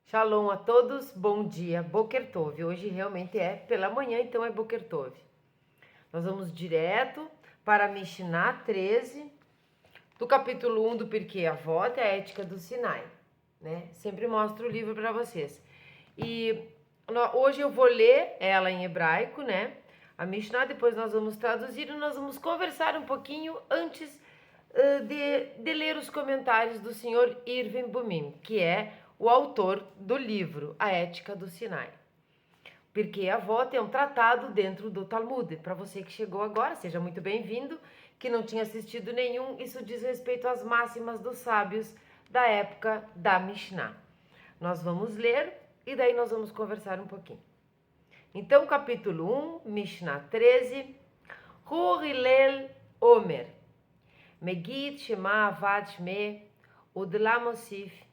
Shalom a todos, bom dia, Boker Tov. Hoje realmente é pela manhã, então é Boker Tov. Nós vamos direto para Mishnah 13, do capítulo 1 do Pirkei Avot, a Ética do Sinai, né? Sempre mostro o livro para vocês. E hoje eu vou ler ela em hebraico, né? A Mishnah, depois nós vamos traduzir e nós vamos conversar um pouquinho antes de ler os comentários do senhor Irving Bumim, que é o autor do livro A Ética do Sinai. Pirkei Avot é um tratado dentro do Talmud. Para você que chegou agora, seja muito bem-vindo. Que não tinha assistido nenhum, isso diz respeito às máximas dos sábios da época da Mishnah. Nós vamos ler e daí nós vamos conversar um pouquinho. Então, capítulo 1, Mishnah 13. Hu Hillel Omer. Megid Shema Avad Shme Udla Mosif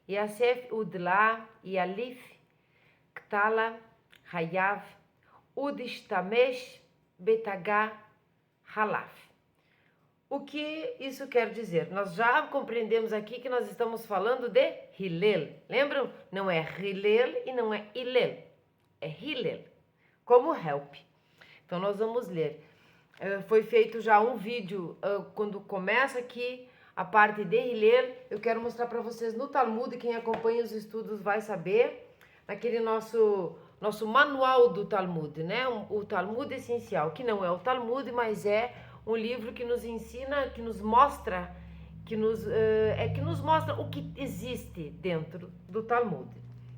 Yasef Udla Yalif Ktala Hayav Udishtamesh Betagá Halaf. O que isso quer dizer? Nós já compreendemos aqui que nós estamos falando de Hillel. Lembram? Não é Hillel e não é Hillel. É Hillel, como help. Então nós vamos ler. Foi feito já um vídeo quando começa aqui a parte de Hillel. Eu quero mostrar para vocês no Talmud, quem acompanha os estudos vai saber, naquele nosso manual do Talmud, né? O Talmud essencial, que não é o Talmud, mas é um livro que nos ensina, que nos mostra, que nos mostra o que existe dentro do Talmud,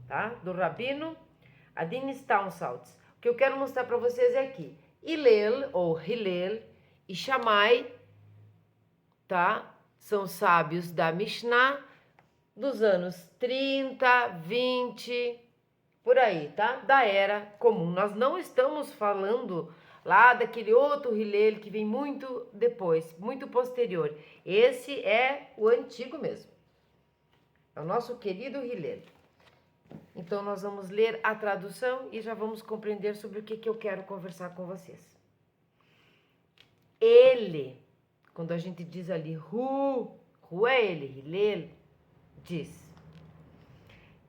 tá? Do Rabino Adin Staunsaltz. O que eu quero mostrar para vocês é aqui. Hillel, ou Hillel, e Shammai, tá? São sábios da Mishnah dos anos 30, 20, por aí, tá? Da era comum. Nós não estamos falando lá daquele outro Hillel que vem muito depois, muito posterior. Esse é o antigo mesmo. É o nosso querido Hillel. Então, nós vamos ler a tradução e já vamos compreender sobre o que eu quero conversar com vocês. Ele, quando a gente diz ali, Hu é ele, Hillel, diz: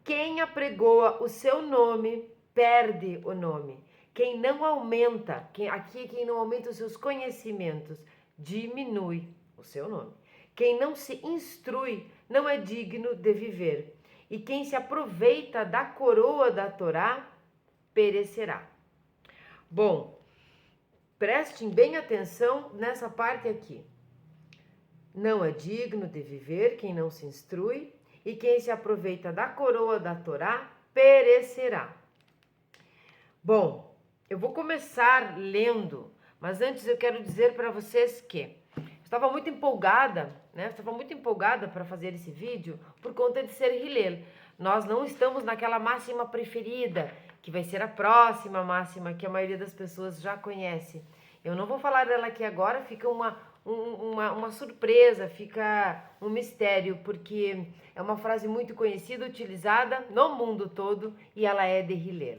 quem apregoa o seu nome, perde o nome. Quem não aumenta, quem não aumenta os seus conhecimentos, diminui o seu nome. Quem não se instrui, não é digno de viver. E quem se aproveita da coroa da Torá, perecerá. Bom, prestem bem atenção nessa parte aqui. Não é digno de viver quem não se instrui, e quem se aproveita da coroa da Torá, perecerá. Bom, eu vou começar lendo, mas antes eu quero dizer para vocês que estava muito empolgada, né? Estava muito empolgada para fazer esse vídeo por conta de ser Hillel. Nós não estamos naquela máxima preferida, que vai ser a próxima máxima que a maioria das pessoas já conhece. Eu não vou falar dela aqui agora, fica uma surpresa, fica um mistério, porque é uma frase muito conhecida, utilizada no mundo todo, e ela é de Hillel.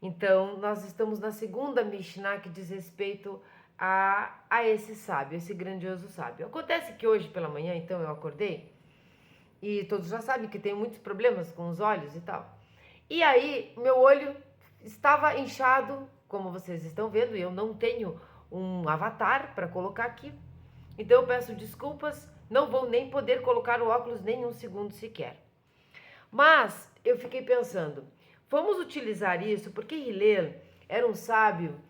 Então, nós estamos na segunda Mishnah que diz respeito a esse sábio, esse grandioso sábio. Acontece que hoje pela manhã, então, eu acordei, e todos já sabem que tenho muitos problemas com os olhos e tal. E aí, meu olho estava inchado, como vocês estão vendo, e eu não tenho um avatar para colocar aqui. Então, eu peço desculpas, não vou nem poder colocar o óculos nem um segundo sequer. Mas, eu fiquei pensando, vamos utilizar isso, porque Hillel era um sábio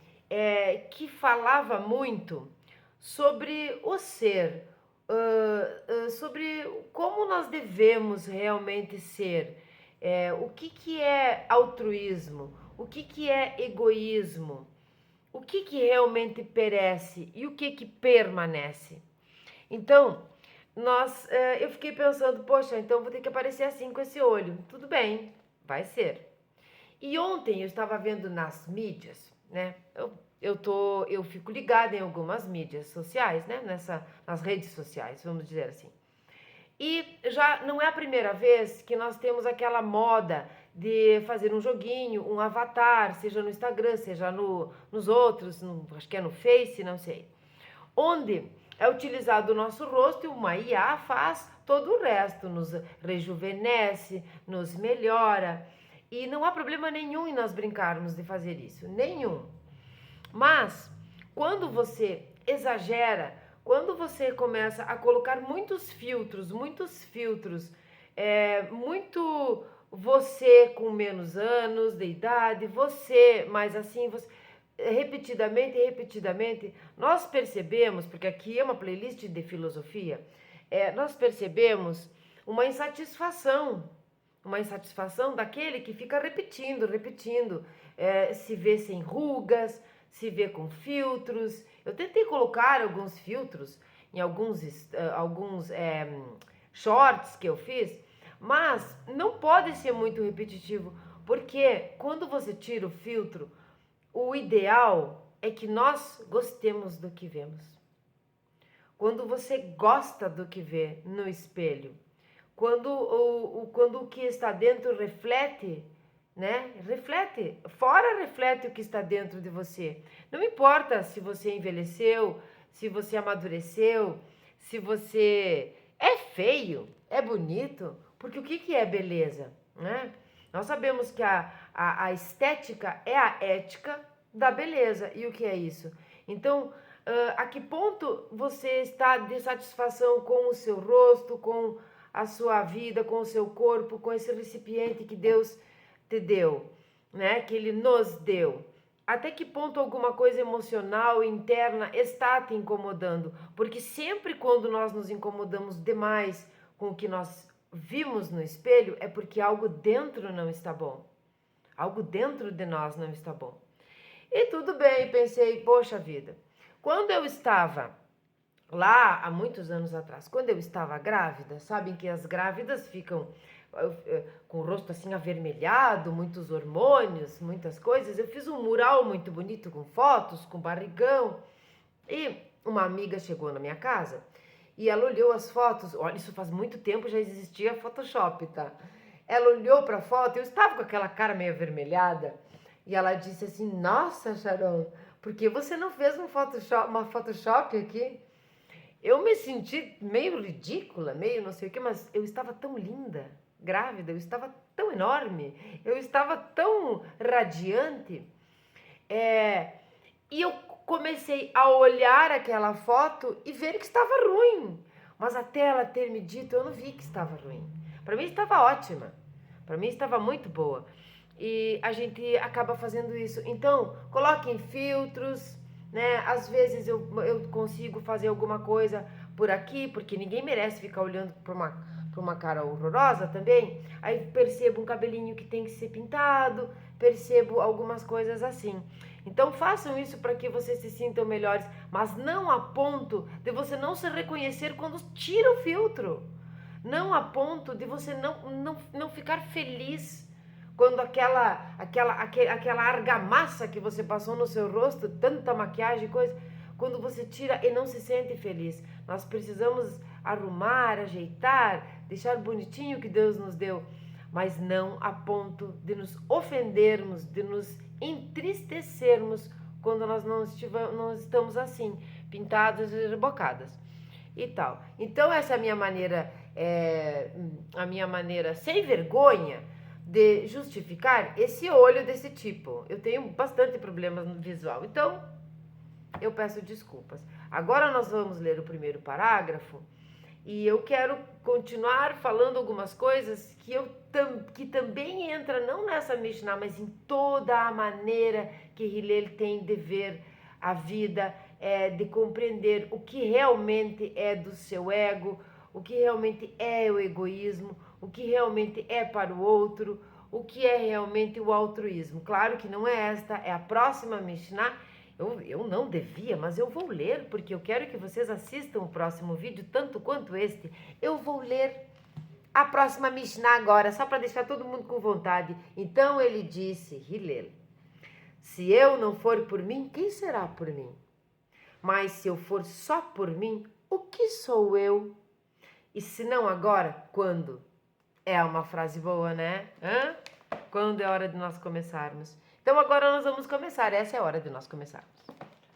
que falava muito sobre o ser, sobre como nós devemos realmente ser, o que é altruísmo, o que é egoísmo, o que realmente perece e o que permanece. Então, eu fiquei pensando, poxa, então vou ter que aparecer assim com esse olho. Tudo bem, vai ser. E ontem eu estava vendo nas mídias, né? Eu fico ligada em algumas mídias sociais, né? Nas redes sociais, vamos dizer assim. E já não é a primeira vez que nós temos aquela moda de fazer um joguinho, um avatar, seja no Instagram, seja nos outros, acho que é no Face, não sei. Onde é utilizado o nosso rosto e uma IA faz todo o resto, nos rejuvenesce, nos melhora. E não há problema nenhum em nós brincarmos de fazer isso, nenhum. Mas, quando você exagera, quando você começa a colocar muitos filtros, muito você com menos anos de idade, você mais assim, você, repetidamente, nós percebemos, porque aqui é uma playlist de filosofia, nós percebemos uma insatisfação daquele que fica repetindo, se vê sem rugas, se vê com filtros. Eu tentei colocar alguns filtros em alguns shorts que eu fiz, mas não pode ser muito repetitivo, porque quando você tira o filtro, o ideal é que nós gostemos do que vemos. Quando você gosta do que vê no espelho, quando o que está dentro reflete, né? Reflete o que está dentro de você. Não importa se você envelheceu, se você amadureceu, se você é feio, é bonito, porque o que é beleza, né? Nós sabemos que a estética é a ética da beleza. E o que é isso? Então, a que ponto você está de satisfação com o seu rosto, com a sua vida, com o seu corpo, com esse recipiente que Deus te deu, né? Que Ele nos deu. Até que ponto alguma coisa emocional, interna, está te incomodando? Porque sempre quando nós nos incomodamos demais com o que nós vimos no espelho, é porque algo dentro não está bom. Algo dentro de nós não está bom. E tudo bem, pensei, poxa vida, quando eu estava lá há muitos anos atrás, quando eu estava grávida, sabem que as grávidas ficam com o rosto assim avermelhado, muitos hormônios, muitas coisas. Eu fiz um mural muito bonito com fotos, com barrigão. E uma amiga chegou na minha casa e ela olhou as fotos. Olha, isso faz muito tempo, já existia Photoshop, tá? Ela olhou para a foto, eu estava com aquela cara meio avermelhada. E ela disse assim: Nossa, Sharon, por que você não fez uma Photoshop aqui? Eu me senti meio ridícula, meio não sei o que, mas eu estava tão linda, grávida, eu estava tão enorme, eu estava tão radiante. E eu comecei a olhar aquela foto e ver que estava ruim. Mas até ela ter me dito, eu não vi que estava ruim. Para mim estava ótima, para mim estava muito boa. E a gente acaba fazendo isso. Então, coloquem filtros, né? Às vezes eu consigo fazer alguma coisa por aqui, porque ninguém merece ficar olhando para uma cara horrorosa também. Aí percebo um cabelinho que tem que ser pintado, percebo algumas coisas assim. Então façam isso para que vocês se sintam melhores, mas não a ponto de você não se reconhecer quando tira o filtro. Não a ponto de você não ficar feliz quando aquela argamassa que você passou no seu rosto, tanta maquiagem e coisa, quando você tira e não se sente feliz. Nós precisamos arrumar, ajeitar, deixar bonitinho o que Deus nos deu, mas não a ponto de nos ofendermos, de nos entristecermos quando nós não estamos assim, pintadas e rebocadas e tal. Então essa é a minha maneira sem vergonha de justificar esse olho desse tipo. Eu tenho bastante problemas no visual, então eu peço desculpas. Agora nós vamos ler o primeiro parágrafo e eu quero continuar falando algumas coisas que também entra não nessa Mishnah, mas em toda a maneira que Hillel tem de ver a vida, de compreender o que realmente é do seu ego, o que realmente é o egoísmo, o que realmente é para o outro, o que é realmente o altruísmo. Claro que não é esta, é a próxima Mishnah. Eu não devia, mas eu vou ler, porque eu quero que vocês assistam o próximo vídeo, tanto quanto este. Eu vou ler a próxima Mishnah agora, só para deixar todo mundo com vontade. Então ele disse, Hillel, se eu não for por mim, quem será por mim? Mas se eu for só por mim, o que sou eu? E se não agora, quando? É uma frase boa, né? Quando é hora de nós começarmos? Então agora nós vamos começar, essa é a hora de nós começarmos.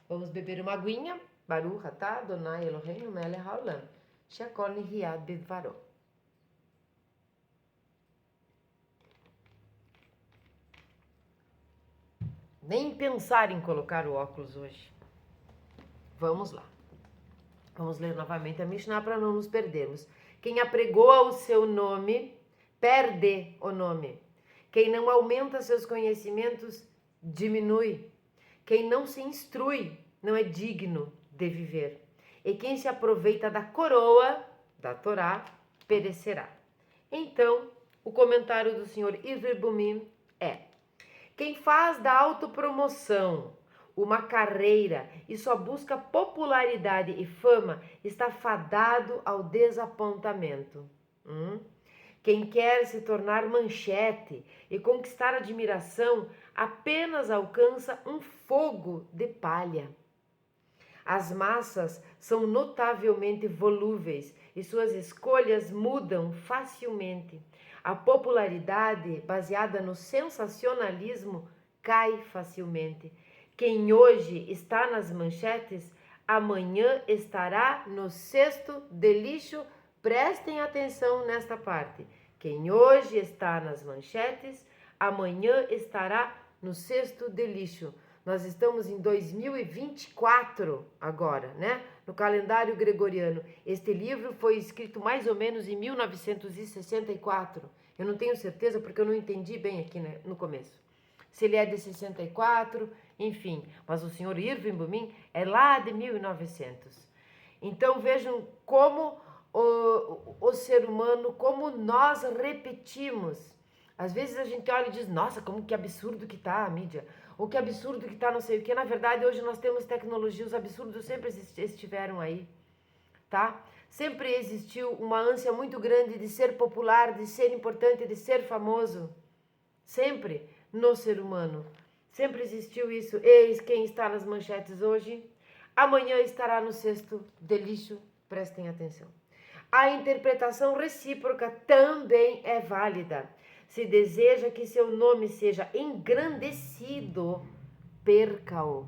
Vamos beber uma aguinha, Baruch atah Adonai Eloheinu melech haolam, shekol nihiyad bidvaro. Nem pensar em colocar o óculos hoje. Vamos lá. Vamos ler novamente a Mishnah para não nos perdermos. Quem apregoa o seu nome, perde o nome. Quem não aumenta seus conhecimentos, diminui. Quem não se instrui, não é digno de viver. E quem se aproveita da coroa, da Torá, perecerá. Então, o comentário do senhor Ivr Bumim é: quem faz da autopromoção uma carreira e só busca popularidade e fama está fadado ao desapontamento. Quem quer se tornar manchete e conquistar admiração apenas alcança um fogo de palha. As massas são notavelmente volúveis e suas escolhas mudam facilmente. A popularidade baseada no sensacionalismo cai facilmente. Quem hoje está nas manchetes, amanhã estará no cesto de lixo. Prestem atenção nesta parte. Quem hoje está nas manchetes, amanhã estará no cesto de lixo. Nós estamos em 2024 agora, né? No calendário gregoriano. Este livro foi escrito mais ou menos em 1964. Eu não tenho certeza porque eu não entendi bem aqui, né, no começo. Se ele é de 64, enfim. Mas o senhor Irving Bumim é lá de 1900. Então vejam como o ser humano, como nós repetimos. Às vezes a gente olha e diz, nossa, como que absurdo que tá a mídia. Ou que absurdo que tá não sei o que. Na verdade, hoje nós temos tecnologia, os absurdos sempre estiveram aí, tá? Sempre existiu uma ânsia muito grande de ser popular, de ser importante, de ser famoso. Sempre no ser humano. Sempre existiu isso. Eis quem está nas manchetes hoje, amanhã estará no cesto de lixo. Prestem atenção. A interpretação recíproca também é válida. Se deseja que seu nome seja engrandecido, perca-o.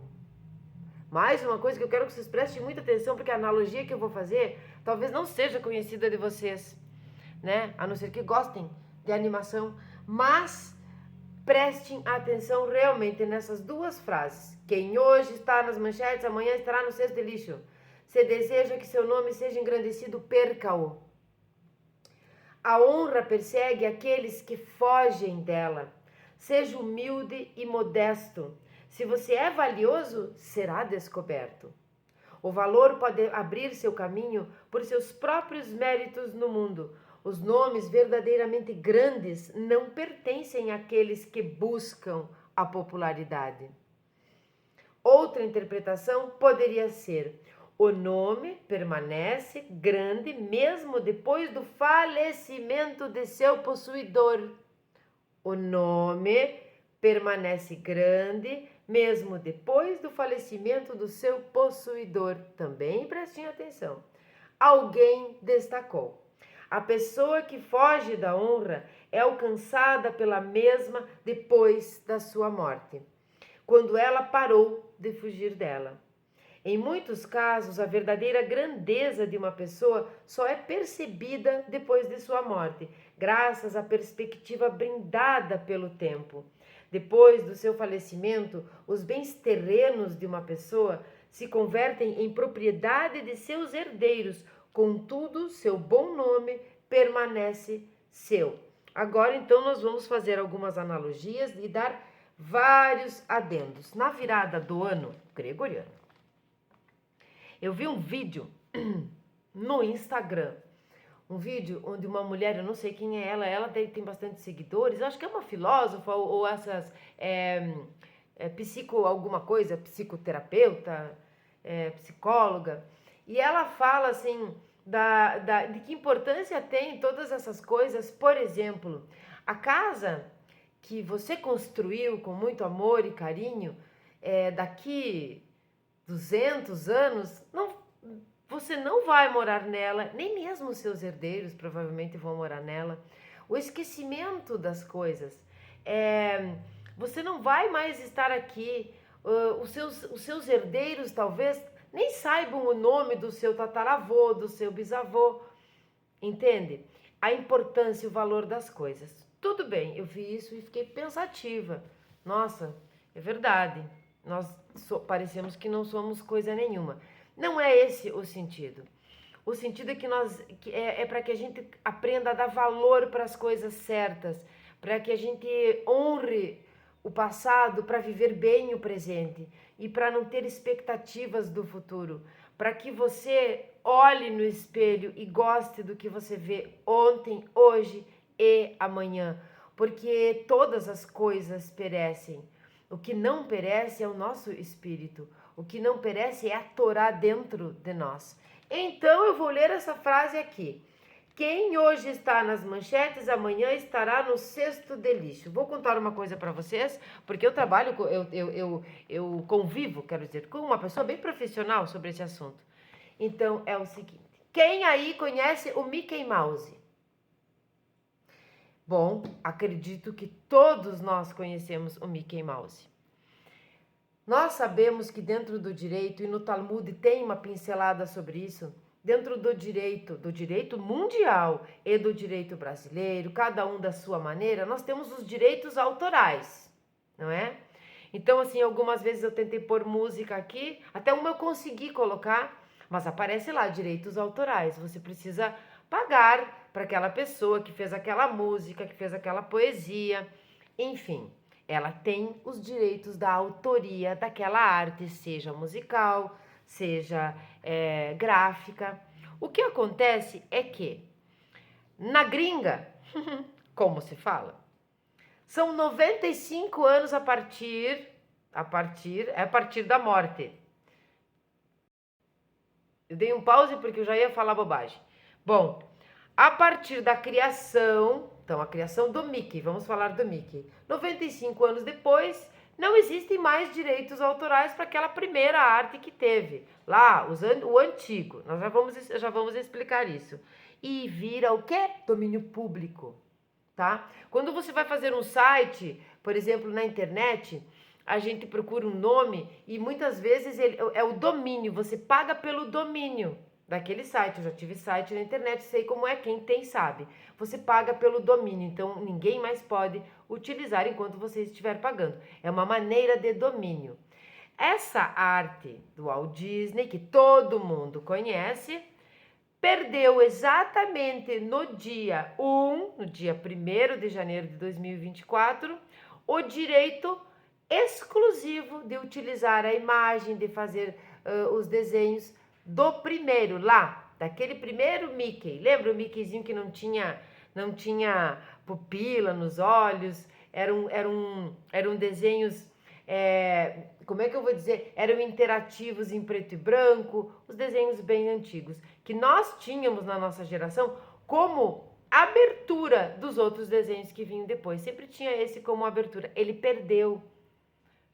Mais uma coisa que eu quero que vocês prestem muita atenção, porque a analogia que eu vou fazer talvez não seja conhecida de vocês, né? A não ser que gostem de animação, mas prestem atenção realmente nessas duas frases. Quem hoje está nas manchetes, amanhã estará no cesto de lixo. Se deseja que seu nome seja engrandecido, perca-o. A honra persegue aqueles que fogem dela. Seja humilde e modesto. Se você é valioso, será descoberto. O valor pode abrir seu caminho por seus próprios méritos no mundo. Os nomes verdadeiramente grandes não pertencem àqueles que buscam a popularidade. Outra interpretação poderia ser: o nome permanece grande mesmo depois do falecimento de seu possuidor. O nome permanece grande mesmo depois do falecimento do seu possuidor. Também prestem atenção. Alguém destacou: a pessoa que foge da honra é alcançada pela mesma depois da sua morte, quando ela parou de fugir dela. Em muitos casos, a verdadeira grandeza de uma pessoa só é percebida depois de sua morte, graças à perspectiva brindada pelo tempo. Depois do seu falecimento, os bens terrenos de uma pessoa se convertem em propriedade de seus herdeiros, contudo, seu bom nome permanece seu. Agora, então, nós vamos fazer algumas analogias e dar vários adendos. Na virada do ano gregoriano, eu vi um vídeo no Instagram, um vídeo onde uma mulher, eu não sei quem é ela tem bastante seguidores, eu acho que é uma filósofa ou essas psico alguma coisa, psicoterapeuta, psicóloga, e ela fala assim de que importância tem todas essas coisas. Por exemplo, a casa que você construiu com muito amor e carinho, daqui 200 anos, você não vai morar nela, nem mesmo os seus herdeiros provavelmente vão morar nela. O esquecimento das coisas. Você não vai mais estar aqui, os seus herdeiros talvez nem saibam o nome do seu tataravô, do seu bisavô, entende? A importância e o valor das coisas. Tudo bem, eu vi isso e fiquei pensativa. Nossa, é verdade, nós parecemos que não somos coisa nenhuma. Não é esse o sentido. O sentido é que é para que a gente aprenda a dar valor para as coisas certas, para que a gente honre o passado para viver bem o presente e para não ter expectativas do futuro, para que você olhe no espelho e goste do que você vê ontem, hoje e amanhã, porque todas as coisas perecem. O que não perece é o nosso espírito, o que não perece é a Torá dentro de nós. Então eu vou ler essa frase aqui. Quem hoje está nas manchetes, amanhã estará no cesto de lixo. Vou contar uma coisa para vocês, porque eu trabalho, eu convivo, quero dizer, com uma pessoa bem profissional sobre esse assunto. Então é o seguinte: quem aí conhece o Mickey Mouse? Bom, acredito que todos nós conhecemos o Mickey Mouse. Nós sabemos que dentro do direito, e no Talmud tem uma pincelada sobre isso, dentro do direito mundial e do direito brasileiro, cada um da sua maneira, nós temos os direitos autorais, não é? Então, assim, algumas vezes eu tentei pôr música aqui, até uma eu consegui colocar, mas aparece lá, direitos autorais. Você precisa pagar para aquela pessoa que fez aquela música, que fez aquela poesia, enfim. Ela tem os direitos da autoria daquela arte, seja musical, seja gráfica. O que acontece é que na gringa, como se fala, são 95 anos a partir da morte. Eu dei um pause porque eu já ia falar bobagem. Bom, a partir da criação, então a criação do Mickey, vamos falar do Mickey. 95 anos depois, não existem mais direitos autorais para aquela primeira arte que teve. Lá, usando o antigo, nós já vamos explicar isso. E vira o quê? Domínio público, tá? Quando você vai fazer um site, por exemplo, na internet, a gente procura um nome e muitas vezes ele é o domínio, você paga pelo domínio daquele site. Eu já tive site na internet, sei como é, quem tem sabe. Você paga pelo domínio, então ninguém mais pode utilizar enquanto você estiver pagando. É uma maneira de domínio. Essa arte do Walt Disney, que todo mundo conhece, perdeu exatamente no dia 1º de janeiro de 2024, o direito exclusivo de utilizar a imagem, de fazer os desenhos do primeiro lá, daquele primeiro Mickey. Lembra o Mickeyzinho que não tinha pupila nos olhos? Eram desenhos, como é que eu vou dizer? Eram interativos em preto e branco, os desenhos bem antigos, que nós tínhamos na nossa geração como abertura dos outros desenhos que vinham depois. Sempre tinha esse como abertura. Ele perdeu.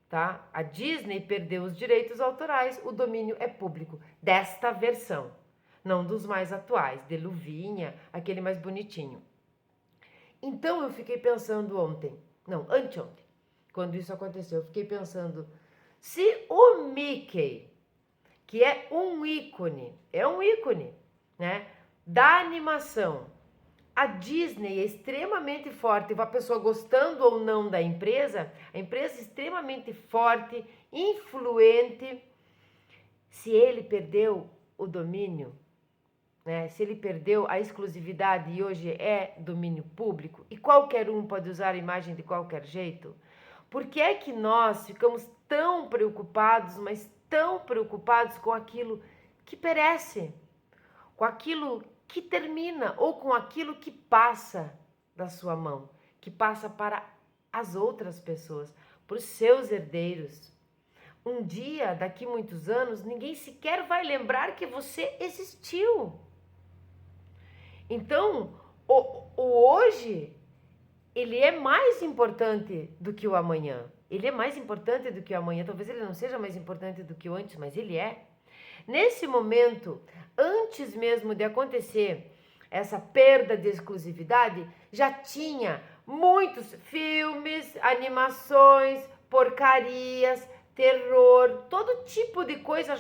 Tá? A Disney perdeu os direitos autorais, o domínio é público desta versão, não dos mais atuais, de luvinha, aquele mais bonitinho. Então eu fiquei pensando anteontem, quando isso aconteceu, eu fiquei pensando, se o Mickey, que é um ícone, né, da animação, a Disney é extremamente forte, uma pessoa gostando ou não da empresa, a empresa é extremamente forte, influente. Se ele perdeu o domínio, né, se ele perdeu a exclusividade e hoje é domínio público, e qualquer um pode usar a imagem de qualquer jeito, por que é que nós ficamos tão preocupados, mas tão preocupados com aquilo que perece, com aquilo que termina ou com aquilo que passa da sua mão, que passa para as outras pessoas, para os seus herdeiros. Um dia, daqui muitos anos, ninguém sequer vai lembrar que você existiu. Então, o hoje, ele é mais importante do que o amanhã. Ele é mais importante do que o amanhã. Talvez ele não seja mais importante do que o antes, mas ele é. Nesse momento, antes mesmo de acontecer essa perda de exclusividade, já tinha muitos filmes, animações, porcarias, terror, todo tipo de coisa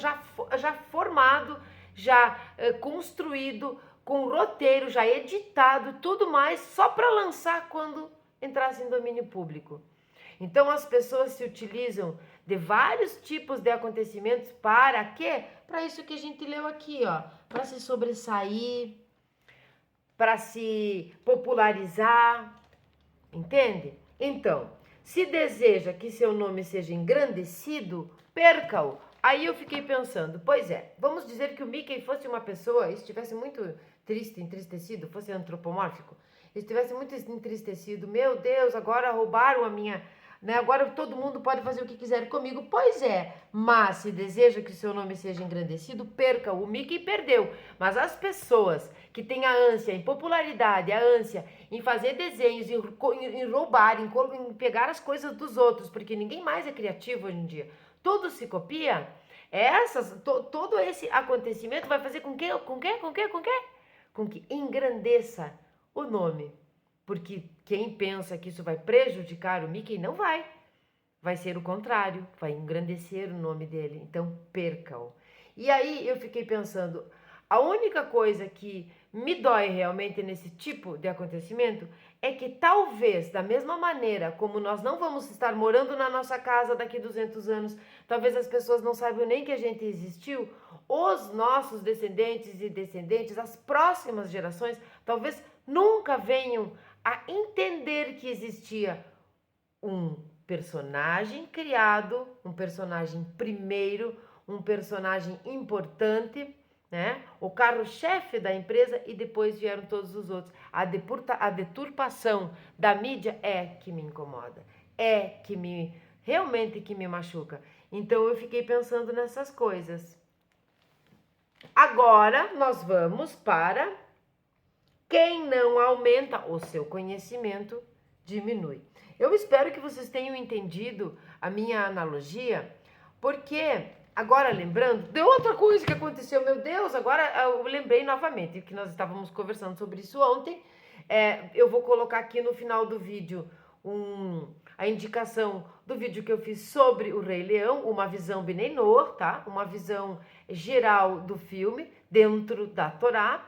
já formado, já construído, com roteiro, já editado, tudo mais, só para lançar quando entrasse em domínio público. Então as pessoas se utilizam de vários tipos de acontecimentos para quê? Para isso que a gente leu aqui, ó, para se sobressair, para se popularizar, entende? Então, se deseja que seu nome seja engrandecido, perca-o. Aí eu fiquei pensando, pois é, vamos dizer que o Mickey fosse uma pessoa, estivesse muito triste, entristecido, fosse antropomórfico, estivesse muito entristecido, meu Deus, agora roubaram a minha, né? Agora todo mundo pode fazer o que quiser comigo. Pois é, mas se deseja que seu nome seja engrandecido, perca-o. O Mickey perdeu, mas as pessoas que têm a ânsia em popularidade, a ânsia em fazer desenhos, em roubar, em pegar as coisas dos outros, porque ninguém mais é criativo hoje em dia, tudo se copia. Todo esse acontecimento vai fazer com que engrandeça o nome. Porque quem pensa que isso vai prejudicar o Mickey não vai. Vai ser o contrário, vai engrandecer o nome dele. Então perca-o. E aí eu fiquei pensando, a única coisa que me dói realmente nesse tipo de acontecimento é que talvez, da mesma maneira como nós não vamos estar morando na nossa casa daqui a 200 anos, talvez as pessoas não saibam nem que a gente existiu, os nossos descendentes e descendentes, as próximas gerações, talvez nunca venham a entender que existia um personagem criado, um personagem primeiro, um personagem importante, né? O carro-chefe da empresa e depois vieram todos os outros. A deturpação da mídia é que me incomoda, realmente que me machuca. Então eu fiquei pensando nessas coisas. Agora nós vamos para quem não aumenta o seu conhecimento diminui. Eu espero que vocês tenham entendido a minha analogia, porque agora lembrando de outra coisa que aconteceu, meu Deus, agora eu lembrei novamente que nós estávamos conversando sobre isso ontem. Eu vou colocar aqui no final do vídeo a indicação do vídeo que eu fiz sobre o Rei Leão, uma visão Bnei Noach, tá? Uma visão geral do filme dentro da Torá.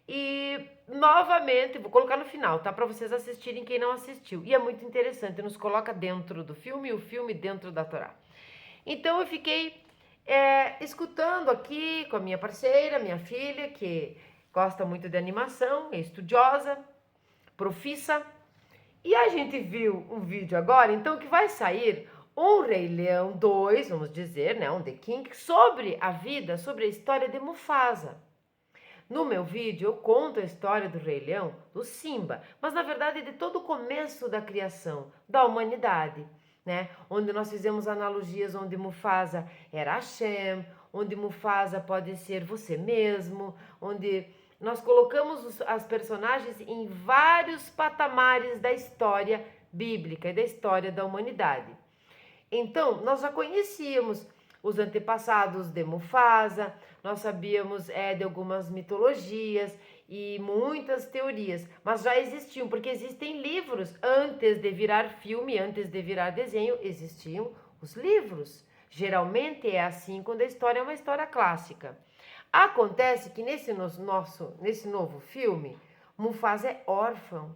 E novamente, vou colocar no final, tá? Para vocês assistirem quem não assistiu. E é muito interessante, nos coloca dentro do filme e o filme dentro da Torá. Então eu fiquei escutando aqui com a minha parceira, minha filha, que gosta muito de animação, é estudiosa, profissa. E a gente viu um vídeo agora, então, que vai sair um Rei Leão 2, vamos dizer, né? Um The King, sobre a vida, sobre a história de Mufasa. No meu vídeo eu conto a história do Rei Leão, do Simba, mas na verdade de todo o começo da criação da humanidade, né? Onde nós fizemos analogias onde Mufasa era Hashem, onde Mufasa pode ser você mesmo, onde nós colocamos as personagens em vários patamares da história bíblica e da história da humanidade. Então, nós já conhecíamos os antepassados de Mufasa, nós sabíamos de algumas mitologias e muitas teorias, mas já existiam, porque existem livros. Antes de virar filme, antes de virar desenho, existiam os livros. Geralmente é assim quando a história é uma história clássica. Acontece que nesse novo filme, Mufasa é órfão.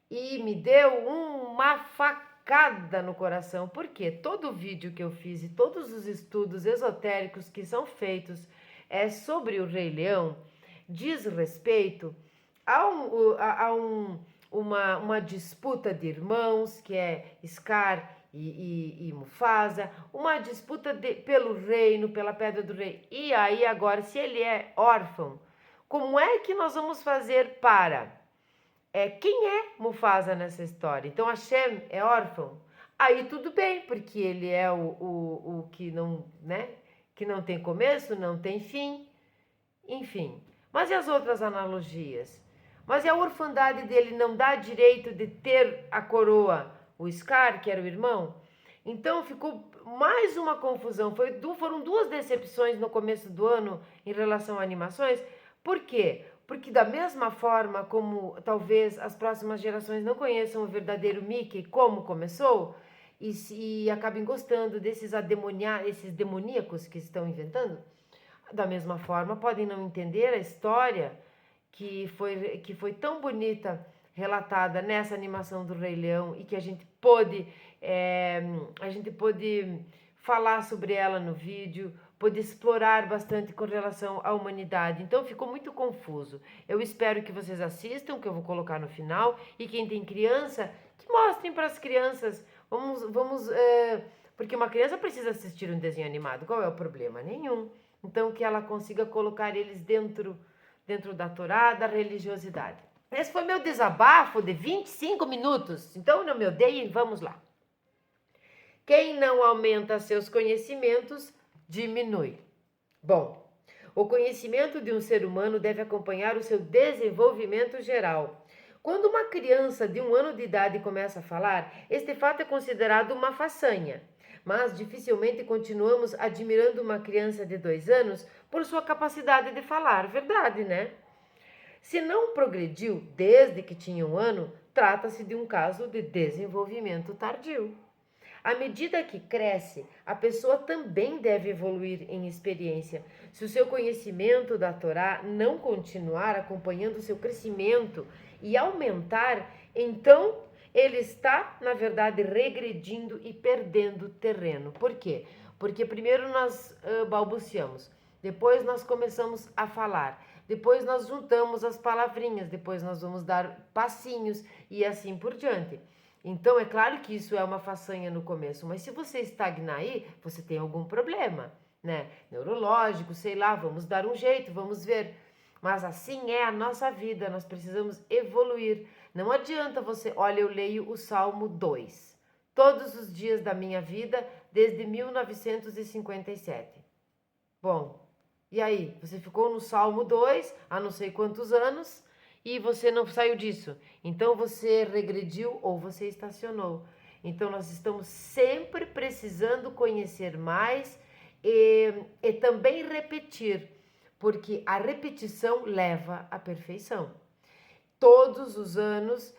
E me deu uma facada no coração, porque todo vídeo que eu fiz e todos os estudos esotéricos que são feitos sobre o Rei Leão diz respeito a uma disputa de irmãos, que é Scar e Mufasa, uma disputa pelo reino, pela Pedra do Rei. E aí agora, se ele é órfão, como é que nós vamos fazer para... quem é Mufasa nessa história? Então Hashem é órfão? Aí tudo bem, porque ele é o que não, né? Que não tem começo, não tem fim, enfim. Mas e as outras analogias? Mas e a orfandade dele não dá direito de ter a coroa, o Scar, que era o irmão? Então ficou mais uma confusão. Foram duas decepções no começo do ano em relação a animações. Por quê? Porque da mesma forma como talvez as próximas gerações não conheçam o verdadeiro Mickey, como começou, e acabem gostando esses demoníacos que estão inventando. Da mesma forma, podem não entender a história que foi tão bonita relatada nessa animação do Rei Leão e que a gente pôde falar sobre ela no vídeo, pôde explorar bastante com relação à humanidade. Então ficou muito confuso. Eu espero que vocês assistam, que eu vou colocar no final, e quem tem criança, que mostrem para as crianças. Porque uma criança precisa assistir um desenho animado. Qual é o problema? Nenhum. Então que ela consiga colocar eles dentro da Torá, da religiosidade. Esse foi meu desabafo de 25 minutos. Então não me odeiem, vamos lá. Quem não aumenta seus conhecimentos, diminui. Bom, o conhecimento de um ser humano deve acompanhar o seu desenvolvimento geral. Quando uma criança de 1 ano de idade começa a falar, este fato é considerado uma façanha. Mas dificilmente continuamos admirando uma criança de 2 anos por sua capacidade de falar. Verdade, né? Se não progrediu desde que tinha 1 ano, trata-se de um caso de desenvolvimento tardio. À medida que cresce, a pessoa também deve evoluir em experiência. Se o seu conhecimento da Torá não continuar acompanhando o seu crescimento e aumentar, então ele está, na verdade, regredindo e perdendo terreno. Por quê? Porque primeiro nós balbuciamos, depois nós começamos a falar, depois nós juntamos as palavrinhas, depois nós vamos dar passinhos e assim por diante. Então, é claro que isso é uma façanha no começo, mas se você estagnar aí, você tem algum problema, né? Neurológico, sei lá, vamos dar um jeito, vamos ver. Mas assim é a nossa vida, nós precisamos evoluir. Não adianta você, olha, eu leio o Salmo 2 todos os dias da minha vida desde 1957. Bom, e aí? Você ficou no Salmo 2 há não sei quantos anos e você não saiu disso. Então você regrediu ou você estacionou. Então nós estamos sempre precisando conhecer mais e também repetir, porque a repetição leva à perfeição. Todos os anos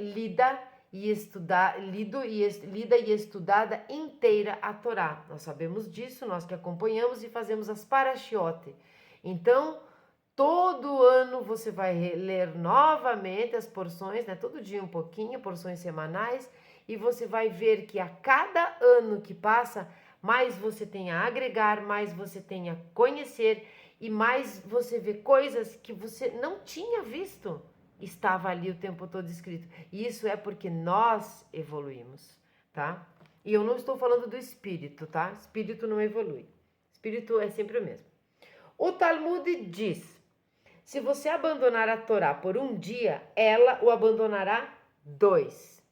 lida e estudada inteira a Torá. Nós sabemos disso, nós que acompanhamos e fazemos as parashiote. Então, todo ano você vai ler novamente as porções, né? Todo dia um pouquinho, porções semanais, e você vai ver que a cada ano que passa, mais você tem a agregar, mais você tem a conhecer e mais você vê coisas que você não tinha visto. Estava ali o tempo todo escrito. E isso é porque nós evoluímos, tá? E eu não estou falando do espírito, tá? Espírito não evolui. Espírito é sempre o mesmo. O Talmud diz: se você abandonar a Torá por um dia, ela o abandonará 2.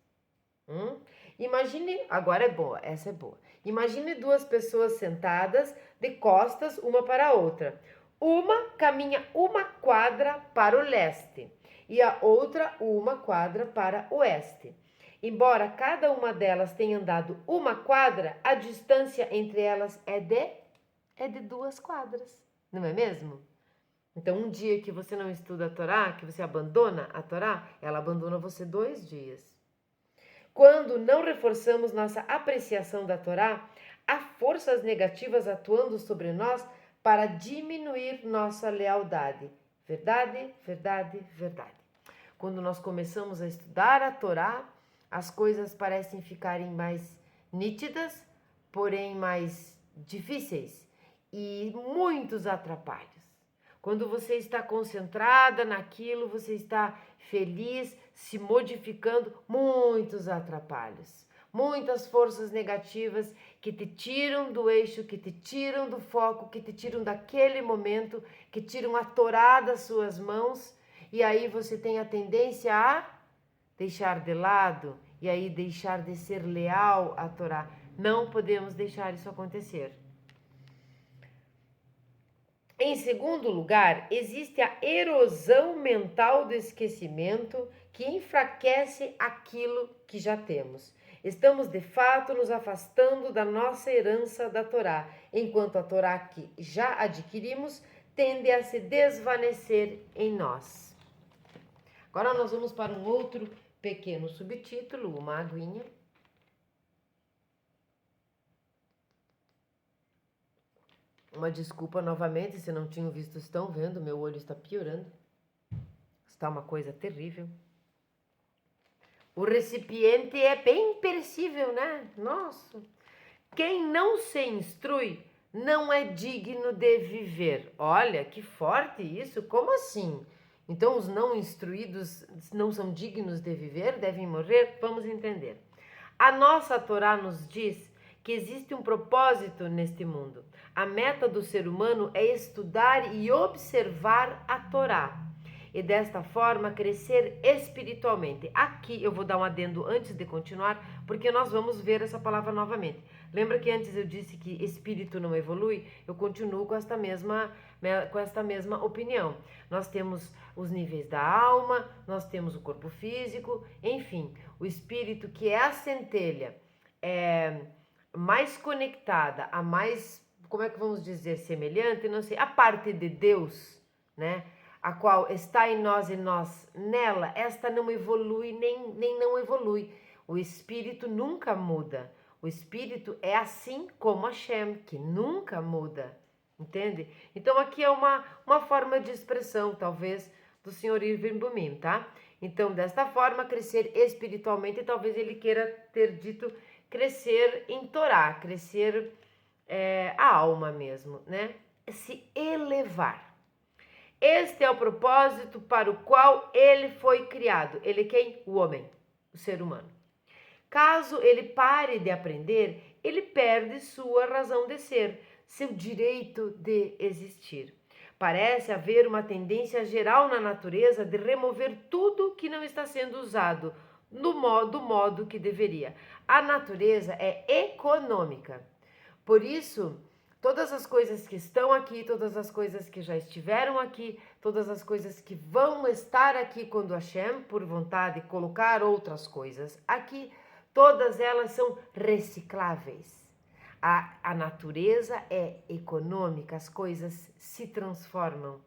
Imagine, agora é boa, essa é boa. Imagine 2 pessoas sentadas de costas uma para a outra. Uma caminha 1 quadra para o leste e a outra 1 quadra para o oeste. Embora cada uma delas tenha andado 1 quadra, a distância entre elas é de 2 quadras, não é mesmo? Então, um dia que você não estuda a Torá, que você abandona a Torá, ela abandona você 2 dias. Quando não reforçamos nossa apreciação da Torá, há forças negativas atuando sobre nós para diminuir nossa lealdade. Verdade, verdade, verdade. Quando nós começamos a estudar a Torá, as coisas parecem ficarem mais nítidas, porém mais difíceis e muitos atrapalhos. Quando você está concentrada naquilo, você está feliz, se modificando, muitos atrapalhos. Muitas forças negativas que te tiram do eixo, que te tiram do foco, que te tiram daquele momento, que tiram a Torá das suas mãos. E aí você tem a tendência a deixar de lado e aí deixar de ser leal à Torá. Não podemos deixar isso acontecer. Em segundo lugar, existe a erosão mental do esquecimento que enfraquece aquilo que já temos. Estamos, de fato, nos afastando da nossa herança da Torá, enquanto a Torá que já adquirimos tende a se desvanecer em nós. Agora nós vamos para um outro pequeno subtítulo, uma aguinha. Uma desculpa novamente, se não tinham visto, estão vendo, meu olho está piorando. Está uma coisa terrível. O recipiente é bem perecível, né? Nossa. Quem não se instrui não é digno de viver. Olha, que forte isso. Como assim? Então os não instruídos não são dignos de viver, devem morrer? Vamos entender. A nossa Torá nos diz que existe um propósito neste mundo. A meta do ser humano é estudar e observar a Torá e desta forma crescer espiritualmente. Aqui eu vou dar um adendo antes de continuar, porque nós vamos ver essa palavra novamente. Lembra que antes eu disse que espírito não evolui? Eu continuo com esta mesma opinião. Nós temos os níveis da alma, nós temos o corpo físico, enfim, o espírito, que é a centelha mais conectada, a mais, como é que vamos dizer, semelhante, não sei, a parte de Deus, né? A qual está em nós e nós nela, esta não evolui nem não evolui. O espírito nunca muda. O espírito é assim como Hashem, que nunca muda. Entende? Então aqui é uma forma de expressão, talvez, do Sr. Irving Bumim, tá? Então, desta forma, crescer espiritualmente, talvez ele queira ter dito crescer em Torá, crescer a alma mesmo, né? Se elevar. Este é o propósito para o qual ele foi criado. Ele quem? O homem, o ser humano. Caso ele pare de aprender, ele perde sua razão de ser, seu direito de existir. Parece haver uma tendência geral na natureza de remover tudo que não está sendo usado do modo que deveria. A natureza é econômica. Por isso, todas as coisas que estão aqui, todas as coisas que já estiveram aqui, todas as coisas que vão estar aqui quando Hashem, por vontade, colocar outras coisas aqui, todas elas são recicláveis. A natureza é econômica, as coisas se transformam.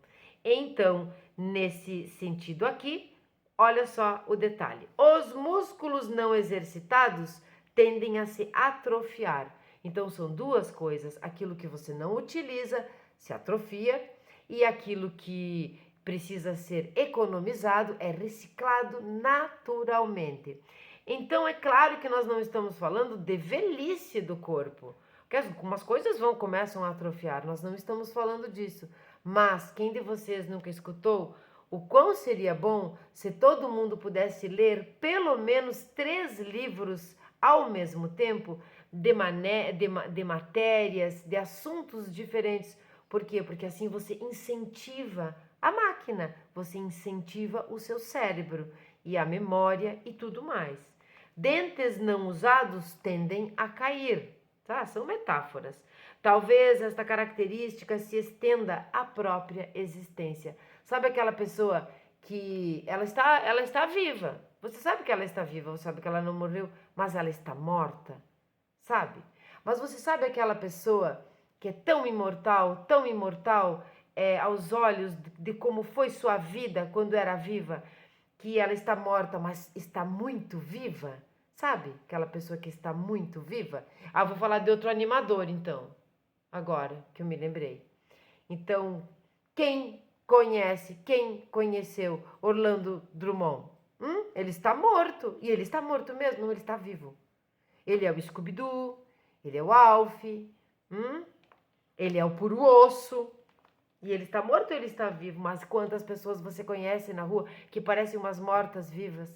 Então, nesse sentido aqui, olha só o detalhe. Os músculos não exercitados tendem a se atrofiar. Então, são duas coisas. Aquilo que você não utiliza se atrofia e aquilo que precisa ser economizado é reciclado naturalmente. Então, é claro que nós não estamos falando de velhice do corpo, porque algumas coisas começam a atrofiar, nós não estamos falando disso. Mas quem de vocês nunca escutou o quão seria bom se todo mundo pudesse ler pelo menos 3 livros ao mesmo tempo de matérias, de assuntos diferentes? Por quê? Porque assim você incentiva a máquina, você incentiva o seu cérebro e a memória e tudo mais. Dentes não usados tendem a cair, tá? São metáforas. Talvez esta característica se estenda à própria existência. Sabe aquela pessoa que ela está viva? Você sabe que ela está viva, você sabe que ela não morreu, mas ela está morta, sabe? Mas você sabe aquela pessoa que é tão imortal aos olhos de como foi sua vida quando era viva, que ela está morta, mas está muito viva? Sabe? Aquela pessoa que está muito viva. Ah, vou falar de outro animador, então. Agora que eu me lembrei. Então, quem conheceu Orlando Drummond? Ele está morto. E ele está morto mesmo, não, ele está vivo. Ele é o Scooby-Doo, ele é o Alf, ele é o Puro Osso. E ele está morto ou ele está vivo? Mas quantas pessoas você conhece na rua que parecem umas mortas vivas?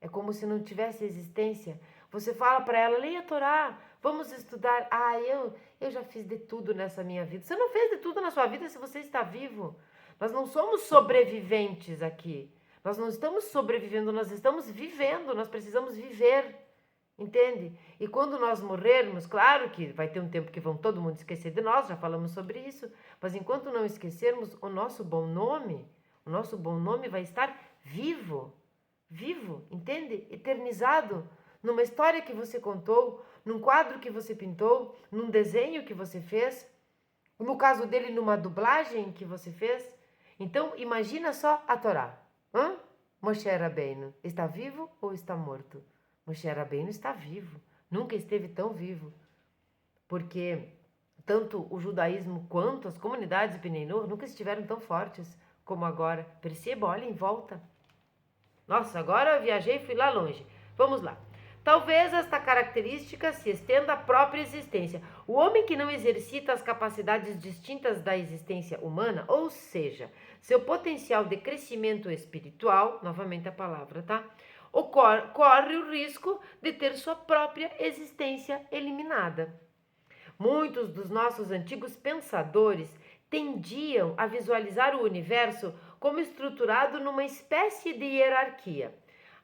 É como se não tivesse existência. Você fala para ela, leia a Torá, vamos estudar. Ah, eu já fiz de tudo nessa minha vida. Você não fez de tudo na sua vida se você está vivo. Nós não somos sobreviventes aqui. Nós não estamos sobrevivendo, nós estamos vivendo, nós precisamos viver. Entende? E quando nós morrermos, claro que vai ter um tempo que vão todo mundo esquecer de nós, já falamos sobre isso, mas enquanto não esquecermos, o nosso bom nome vai estar vivo, entende? Eternizado, numa história que você contou, num quadro que você pintou, num desenho que você fez, no caso dele, numa dublagem que você fez. Então, imagina só a Torá. Moshe Rabbeinu, está vivo ou está morto? Moshe Rabbeinu está vivo, nunca esteve tão vivo, porque tanto o judaísmo quanto as comunidades de Bnei Noach nunca estiveram tão fortes como agora. Perceba, olha em volta. Nossa, agora eu viajei e fui lá longe. Vamos lá. Talvez esta característica se estenda à própria existência. O homem que não exercita as capacidades distintas da existência humana, ou seja, seu potencial de crescimento espiritual, novamente a palavra, tá? Corre o risco de ter sua própria existência eliminada. Muitos dos nossos antigos pensadores tendiam a visualizar o universo como estruturado numa espécie de hierarquia.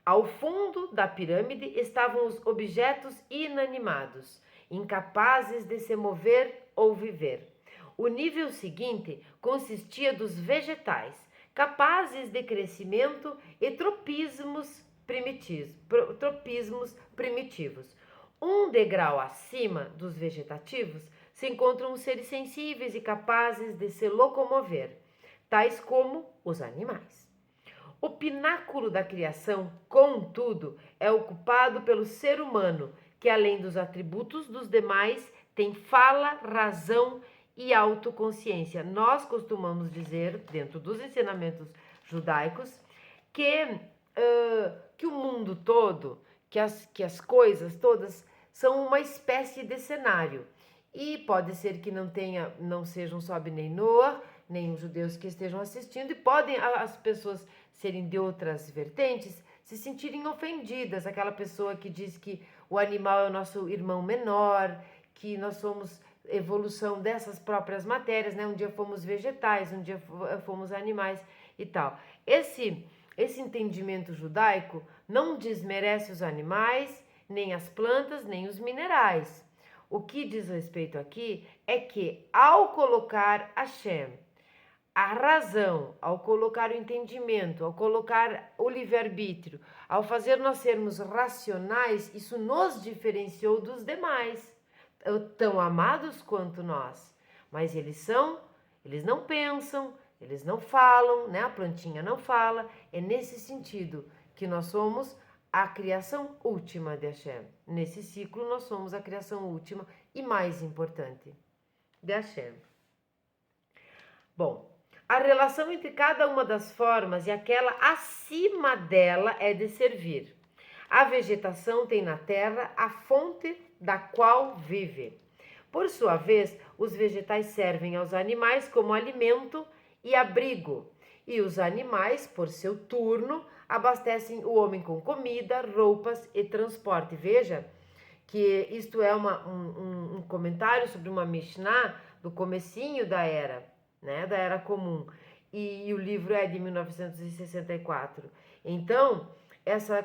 Ao fundo da pirâmide estavam os objetos inanimados, incapazes de se mover ou viver. O nível seguinte consistia dos vegetais, capazes de crescimento e tropismos primitivos. Um degrau acima dos vegetativos se encontram os seres sensíveis e capazes de se locomover, tais como os animais. O pináculo da criação, contudo, é ocupado pelo ser humano, que além dos atributos dos demais, tem fala, razão e autoconsciência. Nós costumamos dizer, dentro dos ensinamentos judaicos, que o mundo todo, que as coisas todas são uma espécie de cenário. E pode ser que não sejam só Bnei Noach, nem os judeus que estejam assistindo, e podem as pessoas serem de outras vertentes, se sentirem ofendidas. Aquela pessoa que diz que o animal é o nosso irmão menor, que nós somos evolução dessas próprias matérias, né? Um dia fomos vegetais, um dia fomos animais e tal. Esse entendimento judaico não desmerece os animais, nem as plantas, nem os minerais. O que diz respeito aqui é que ao colocar Hashem, a razão, ao colocar o entendimento, ao colocar o livre-arbítrio, ao fazer nós sermos racionais, isso nos diferenciou dos demais, tão amados quanto nós. Mas eles não pensam, eles não falam, né? A plantinha não fala. É nesse sentido que nós somos a criação última de Hashem. Nesse ciclo nós somos a criação última e mais importante de Hashem. Bom, a relação entre cada uma das formas e aquela acima dela é de servir. A vegetação tem na terra a fonte da qual vive. Por sua vez, os vegetais servem aos animais como alimento e abrigo, e os animais, por seu turno, abastecem o homem com comida, roupas e transporte. Veja que isto é um comentário sobre uma Mishnah do comecinho da era, né, da Era Comum, e o livro é de 1964. Então,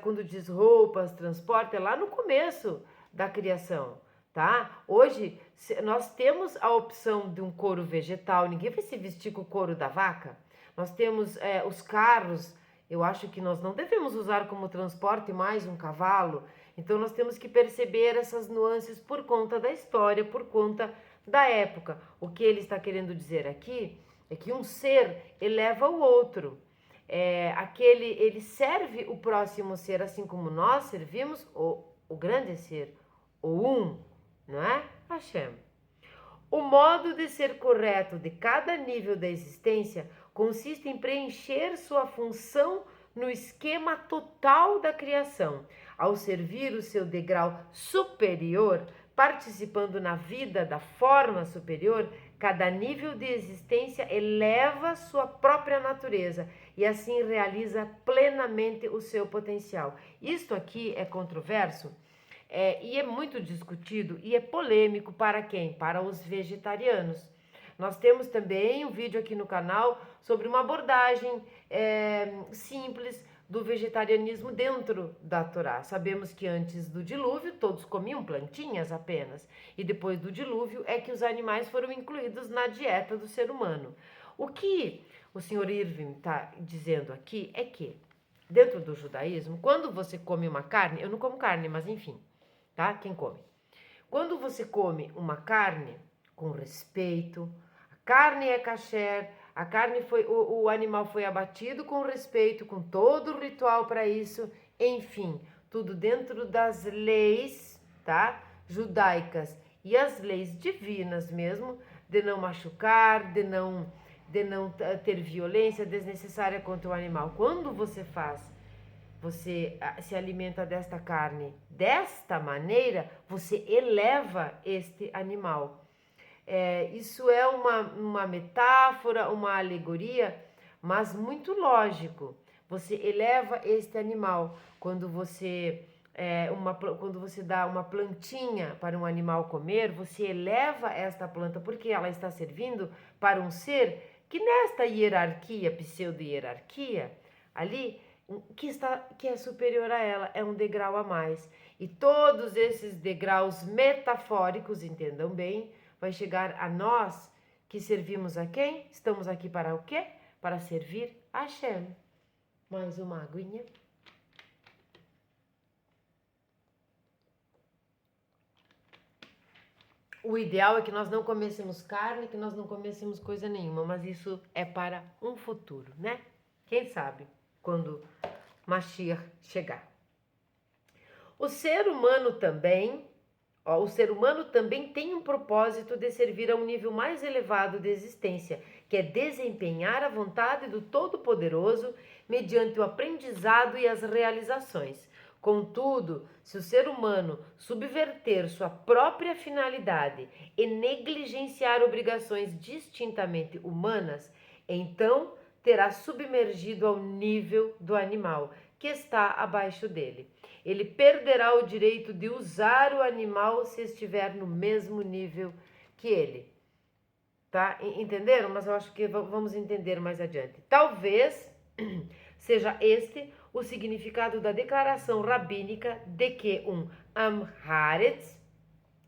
quando diz roupas, transporte, é lá no começo da criação, tá? Hoje, nós temos a opção de um couro vegetal, ninguém vai se vestir com o couro da vaca. Nós temos os carros, eu acho que nós não devemos usar como transporte mais um cavalo. Então, nós temos que perceber essas nuances por conta da história, por conta da época. O que ele está querendo dizer aqui é que um ser eleva o outro. Ele serve o próximo ser, assim como nós servimos o grande ser, o não é? Hashem. O modo de ser correto de cada nível da existência consiste em preencher sua função no esquema total da criação, ao servir o seu degrau superior, participando na vida da forma superior. Cada nível de existência eleva sua própria natureza e assim realiza plenamente o seu potencial. Isto aqui é controverso e é muito discutido e é polêmico para quem? Para os vegetarianos. Nós temos também um vídeo aqui no canal sobre uma abordagem simples do vegetarianismo dentro da Torá. Sabemos que antes do dilúvio todos comiam plantinhas apenas, e depois do dilúvio é que os animais foram incluídos na dieta do ser humano. O que o Sr. Irving está dizendo aqui é que dentro do judaísmo, quando você come uma carne, eu não como carne, mas enfim, tá? Quem come? Quando você come uma carne com respeito, a carne é kasher, a carne o animal foi abatido com respeito, com todo o ritual para isso, enfim, tudo dentro das leis, tá? Judaicas e as leis divinas mesmo, de não machucar, de não ter violência desnecessária contra o animal. Quando você se alimenta desta carne desta maneira, você eleva este animal. Isso é uma metáfora, uma alegoria, mas muito lógico. Você eleva este animal quando quando você dá uma plantinha para um animal comer, você eleva esta planta porque ela está servindo para um ser que nesta hierarquia, pseudo-hierarquia, ali, que é superior a ela, é um degrau a mais. E todos esses degraus metafóricos, entendam bem, vai chegar a nós que servimos a quem? Estamos aqui para o quê? Para servir a Hashem. Mais uma aguinha. O ideal é que nós não comêssemos carne, que nós não comêssemos coisa nenhuma, mas isso é para um futuro, né? Quem sabe quando Mashiach chegar. O ser humano também tem um propósito de servir a um nível mais elevado de existência, que é desempenhar a vontade do Todo-Poderoso mediante o aprendizado e as realizações. Contudo, se o ser humano subverter sua própria finalidade e negligenciar obrigações distintamente humanas, então terá submergido ao nível do animal, que está abaixo dele. Ele perderá o direito de usar o animal se estiver no mesmo nível que ele. Tá? Entenderam? Mas eu acho que vamos entender mais adiante. Talvez seja este o significado da declaração rabínica de que um Am Haaretz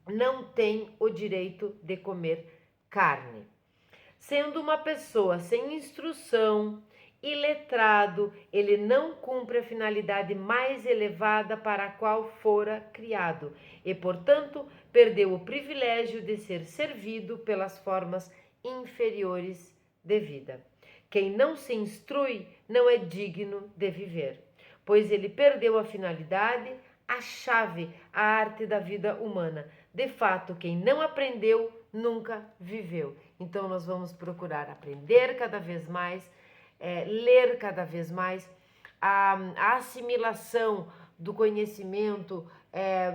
não tem o direito de comer carne. Sendo uma pessoa sem instrução, iletrado, ele não cumpre a finalidade mais elevada para a qual fora criado e, portanto, perdeu o privilégio de ser servido pelas formas inferiores de vida. Quem não se instrui não é digno de viver, pois ele perdeu a finalidade, a chave, a arte da vida humana. De fato, quem não aprendeu nunca viveu. Então nós vamos procurar aprender cada vez mais, ler cada vez mais. A assimilação do conhecimento,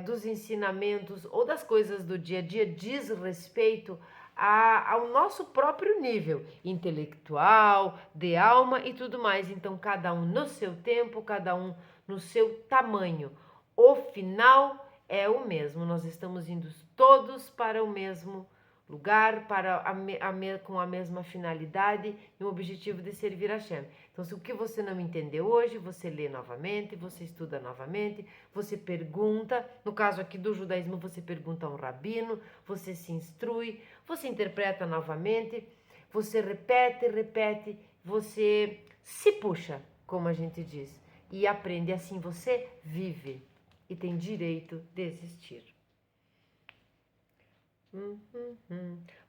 dos ensinamentos ou das coisas do dia a dia diz respeito ao nosso próprio nível intelectual, de alma e tudo mais. Então, cada um no seu tempo, cada um no seu tamanho. O final é o mesmo. Nós estamos indo todos para o mesmo lugar, com a mesma finalidade e o objetivo de servir a Hashem. Então, se o que você não entendeu hoje, você lê novamente, você estuda novamente, você pergunta. No caso aqui do judaísmo, você pergunta a um rabino, você se instrui, você interpreta novamente, você repete, você se puxa, como a gente diz, e aprende. Assim você vive e tem direito de existir.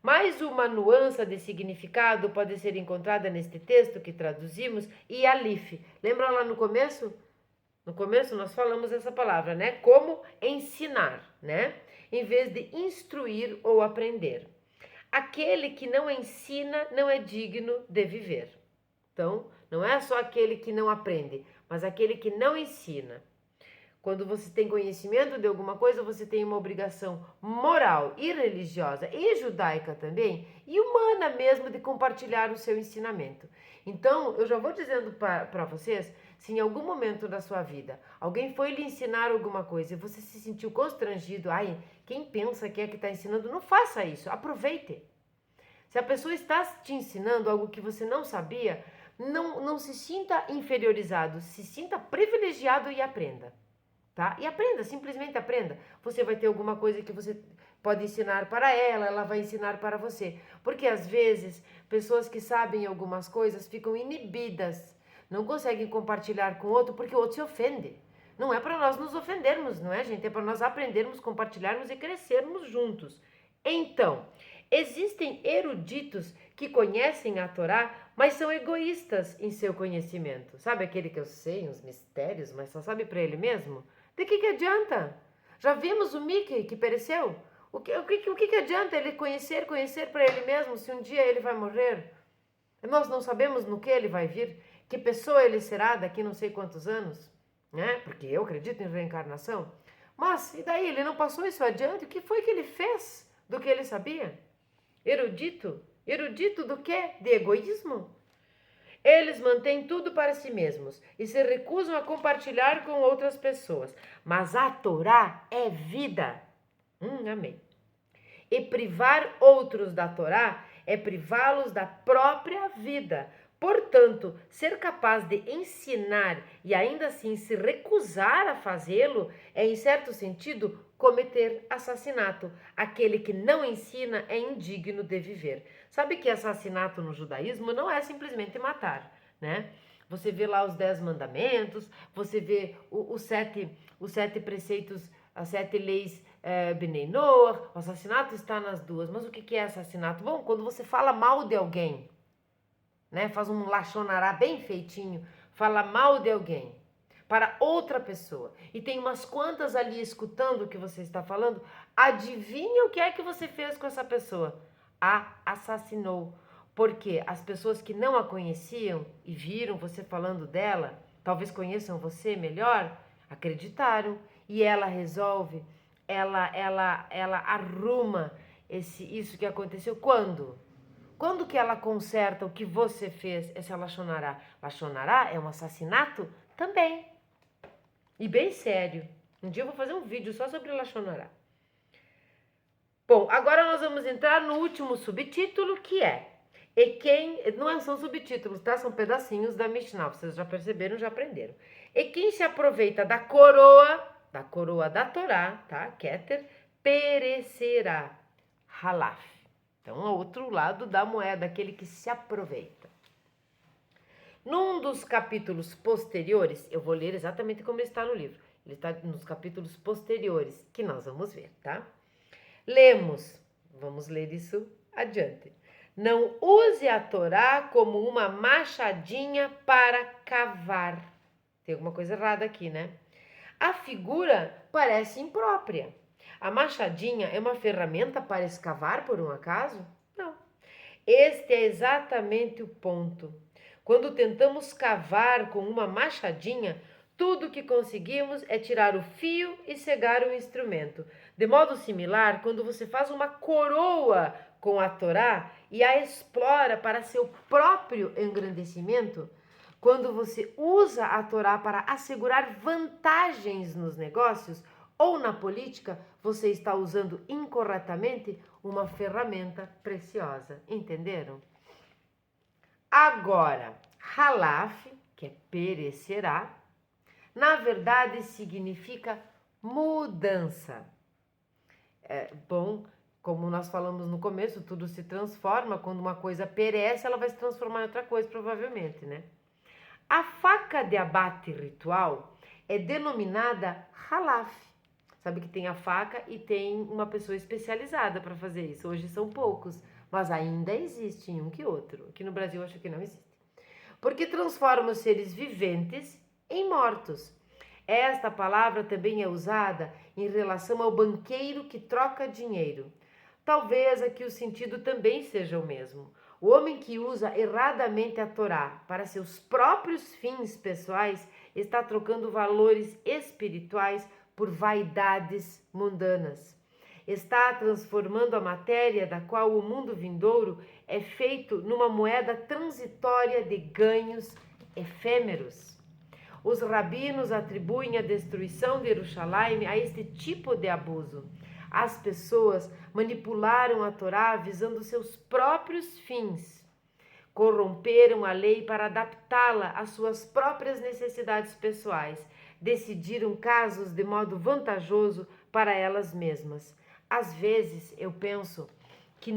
Mais uma nuance de significado pode ser encontrada neste texto que traduzimos, e alif. Lembra lá no começo? No começo nós falamos essa palavra, né? Como ensinar, né? Em vez de instruir ou aprender. Aquele que não ensina não é digno de viver. Então, não é só aquele que não aprende, mas aquele que não ensina. Quando você tem conhecimento de alguma coisa, você tem uma obrigação moral e religiosa e judaica também, e humana mesmo, de compartilhar o seu ensinamento. Então, eu já vou dizendo para vocês, se em algum momento da sua vida alguém foi lhe ensinar alguma coisa e você se sentiu constrangido, quem pensa que é que está ensinando, não faça isso, aproveite. Se a pessoa está te ensinando algo que você não sabia, não se sinta inferiorizado, se sinta privilegiado e aprenda. Tá? E aprenda, simplesmente aprenda. Você vai ter alguma coisa que você pode ensinar para ela, ela vai ensinar para você. Porque às vezes, pessoas que sabem algumas coisas ficam inibidas, não conseguem compartilhar com o outro porque o outro se ofende. Não é para nós nos ofendermos, não é, gente? É para nós aprendermos, compartilharmos e crescermos juntos. Então, existem eruditos que conhecem a Torá, mas são egoístas em seu conhecimento. Sabe aquele que eu sei, uns mistérios, mas só sabe para ele mesmo? De que adianta? Já vimos o Mickey que pereceu? O que adianta ele conhecer para ele mesmo se um dia ele vai morrer? Nós não sabemos no que ele vai vir, que pessoa ele será daqui não sei quantos anos, né? Porque eu acredito em reencarnação. Mas, e daí? Ele não passou isso adiante? O que foi que ele fez do que ele sabia? Erudito? Erudito do quê? De egoísmo? Eles mantêm tudo para si mesmos e se recusam a compartilhar com outras pessoas. Mas a Torá é vida. Amém. E privar outros da Torá é privá-los da própria vida. Portanto, ser capaz de ensinar e ainda assim se recusar a fazê-lo é, em certo sentido, cometer assassinato. Aquele que não ensina é indigno de viver. Sabe que assassinato no judaísmo não é simplesmente matar, né? Você vê lá os 10 mandamentos, você vê os sete preceitos, as 7 leis Bnei Noach, o assassinato está nas duas. Mas o que é assassinato? Bom, quando você fala mal de alguém, né? Faz um lachonará bem feitinho, fala mal de alguém para outra pessoa. E tem umas quantas ali escutando o que você está falando. Adivinha o que é que você fez com essa pessoa? A assassinou. Porque as pessoas que não a conheciam e viram você falando dela, talvez conheçam você melhor, acreditaram. E ela resolve, ela arruma isso que aconteceu. Quando? Quando que ela conserta o que você fez, essa lachonará? Lachonará é um assassinato? Também. E bem sério. Um dia eu vou fazer um vídeo só sobre lachonará. Bom, agora nós vamos entrar no último subtítulo, que é e quem... Não são subtítulos, tá? São pedacinhos da Mishnah. Vocês já perceberam, já aprenderam. E quem se aproveita da coroa da Torá, tá? Keter, perecerá. Halaf. Então, é o outro lado da moeda, aquele que se aproveita. Num dos capítulos posteriores, eu vou ler exatamente como ele está no livro. Ele está nos capítulos posteriores, que nós vamos ver, tá? Lemos, vamos ler isso adiante. Não use a Torá como uma machadinha para cavar. Tem alguma coisa errada aqui, né? A figura parece imprópria. A machadinha é uma ferramenta para escavar por um acaso? Não. Este é exatamente o ponto. Quando tentamos cavar com uma machadinha, tudo que conseguimos é tirar o fio e cegar o instrumento. De modo similar, quando você faz uma coroa com a Torá e a explora para seu próprio engrandecimento, quando você usa a Torá para assegurar vantagens nos negócios ou na política, você está usando incorretamente uma ferramenta preciosa. Entenderam? Agora, halaf, que é perecerá, na verdade significa mudança. Bom, como nós falamos no começo, tudo se transforma. Quando uma coisa perece, ela vai se transformar em outra coisa, provavelmente, né? A faca de abate ritual é denominada halaf. Sabe que tem a faca e tem uma pessoa especializada para fazer isso. Hoje são poucos, mas ainda existem um que outro. Aqui no Brasil acho que não existe. Porque transforma os seres viventes em mortos. Esta palavra também é usada em relação ao banqueiro que troca dinheiro. Talvez aqui o sentido também seja o mesmo. O homem que usa erradamente a Torá para seus próprios fins pessoais está trocando valores espirituais por vaidades mundanas. Está transformando a matéria da qual o mundo vindouro é feito numa moeda transitória de ganhos efêmeros. Os rabinos atribuem a destruição de Jerusalém a este tipo de abuso. As pessoas manipularam a Torá visando seus próprios fins. Corromperam a lei para adaptá-la às suas próprias necessidades pessoais. Decidiram casos de modo vantajoso para elas mesmas. Às vezes eu penso que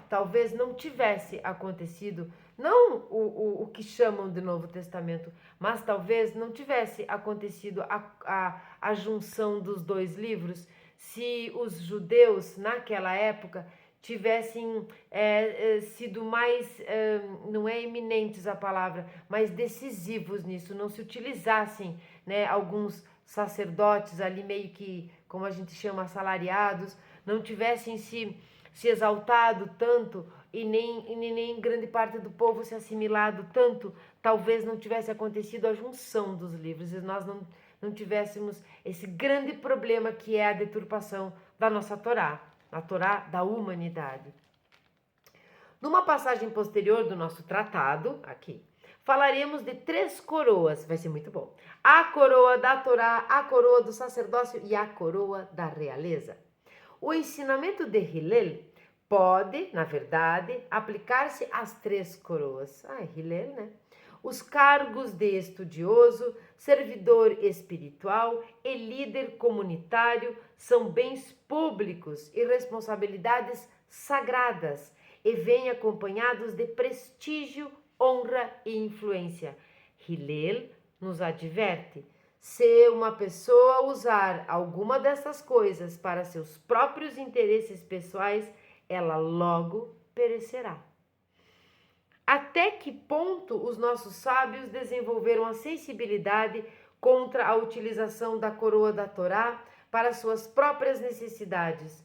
talvez não tivesse acontecido, não o que chamam de Novo Testamento, mas talvez não tivesse acontecido a junção dos dois livros, se os judeus naquela época tivessem sido mais, não é eminentes a palavra, mas decisivos nisso, não se utilizassem, né, alguns sacerdotes ali meio que, como a gente chama, assalariados, não tivessem se exaltado tanto e nem grande parte do povo se assimilado tanto, talvez não tivesse acontecido a junção dos livros e nós não tivéssemos esse grande problema que é a deturpação da nossa Torá, a Torá da humanidade. Numa passagem posterior do nosso tratado, aqui, falaremos de 3 coroas, vai ser muito bom. A coroa da Torá, a coroa do sacerdócio e a coroa da realeza. O ensinamento de Hillel pode, na verdade, aplicar-se às 3 coroas. Hillel, né? Os cargos de estudioso, servidor espiritual e líder comunitário são bens públicos e responsabilidades sagradas e vêm acompanhados de prestígio, honra e influência. Hillel nos adverte: se uma pessoa usar alguma dessas coisas para seus próprios interesses pessoais, ela logo perecerá. Até que ponto os nossos sábios desenvolveram a sensibilidade contra a utilização da coroa da Torá para suas próprias necessidades?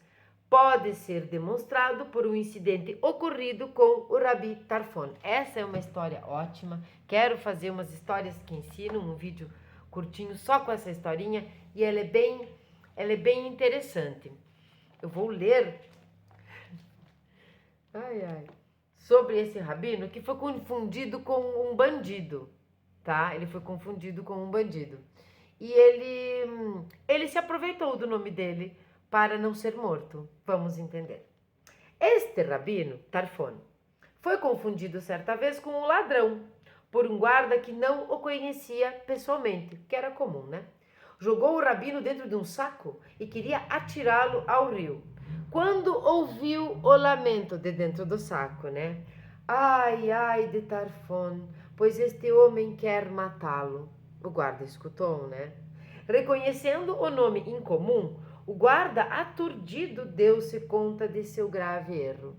Pode ser demonstrado por um incidente ocorrido com o Rabi Tarfon. Essa é uma história ótima. Quero fazer umas histórias que ensinam, um vídeo curtinho só com essa historinha, e ela é bem interessante. Eu vou ler sobre esse rabino que foi confundido com um bandido, tá? Ele foi confundido com um bandido. E ele se aproveitou do nome dele para não ser morto. Vamos entender. Este rabino, Tarfon, foi confundido certa vez com um ladrão por um guarda que não o conhecia pessoalmente, que era comum, né? Jogou o rabino dentro de um saco e queria atirá-lo ao rio. Quando ouviu o lamento de dentro do saco, né? Ai de Tarfon, pois este homem quer matá-lo. O guarda escutou, né? Reconhecendo o nome incomum, o guarda, aturdido, deu-se conta de seu grave erro.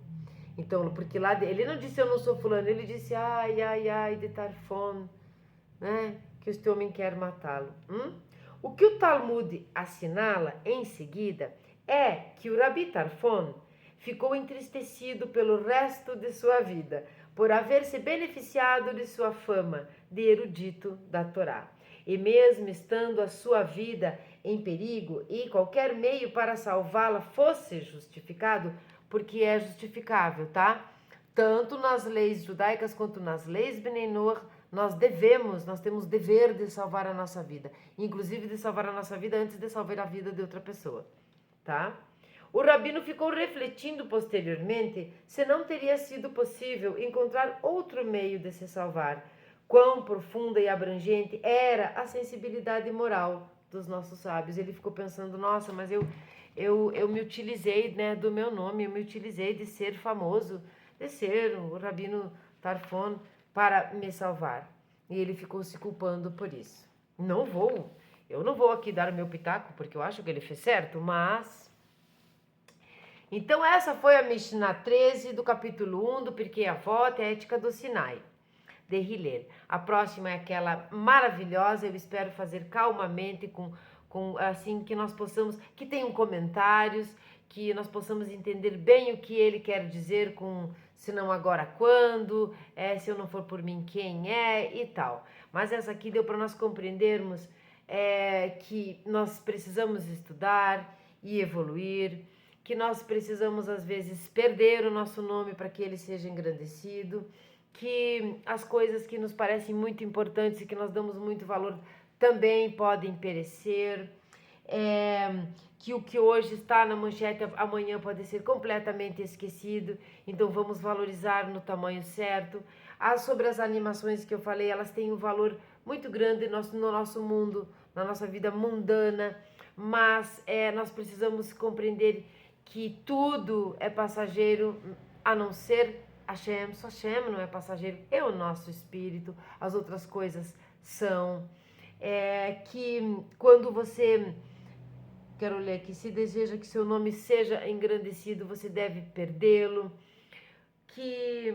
Então, porque lá ele não disse eu não sou fulano, ele disse ai de Tarfon, né? Que este homem quer matá-lo. O que o Talmud assinala em seguida é que o Rabi Tarfon ficou entristecido pelo resto de sua vida por haver se beneficiado de sua fama de erudito da Torá. E mesmo estando a sua vida em perigo e qualquer meio para salvá-la fosse justificado, porque é justificável, tá? Tanto nas leis judaicas quanto nas leis Bnei Noach, nós temos dever de salvar a nossa vida, inclusive de salvar a nossa vida antes de salvar a vida de outra pessoa, tá? O rabino ficou refletindo posteriormente se não teria sido possível encontrar outro meio de se salvar. Quão profunda e abrangente era a sensibilidade moral dos nossos sábios. Ele ficou pensando, nossa, mas eu me utilizei, né, do meu nome, eu me utilizei de ser famoso, de ser o rabino Tarfon para me salvar. E ele ficou se culpando por isso. Eu não vou aqui dar o meu pitaco, porque eu acho que ele fez certo, mas... Então essa foi a Mishnah 13 do capítulo 1 do Pirkei Avot, a Ética do Sinai, de Hillel. A próxima é aquela maravilhosa, eu espero fazer calmamente, com assim, que nós possamos, que tenham comentários, que nós possamos entender bem o que ele quer dizer com se não agora quando, se eu não for por mim quem é e tal. Mas essa aqui deu para nós compreendermos que nós precisamos estudar e evoluir, que nós precisamos às vezes perder o nosso nome para que ele seja engrandecido, que as coisas que nos parecem muito importantes e que nós damos muito valor também podem perecer, que o que hoje está na manchete amanhã pode ser completamente esquecido, então vamos valorizar no tamanho certo. Sobre as animações que eu falei, elas têm um valor muito grande no nosso mundo, na nossa vida mundana, mas nós precisamos compreender que tudo é passageiro, a não ser Hashem. Só Hashem não é passageiro, é o nosso espírito, as outras coisas são. Que quando você, quero ler aqui, se deseja que seu nome seja engrandecido, você deve perdê-lo, que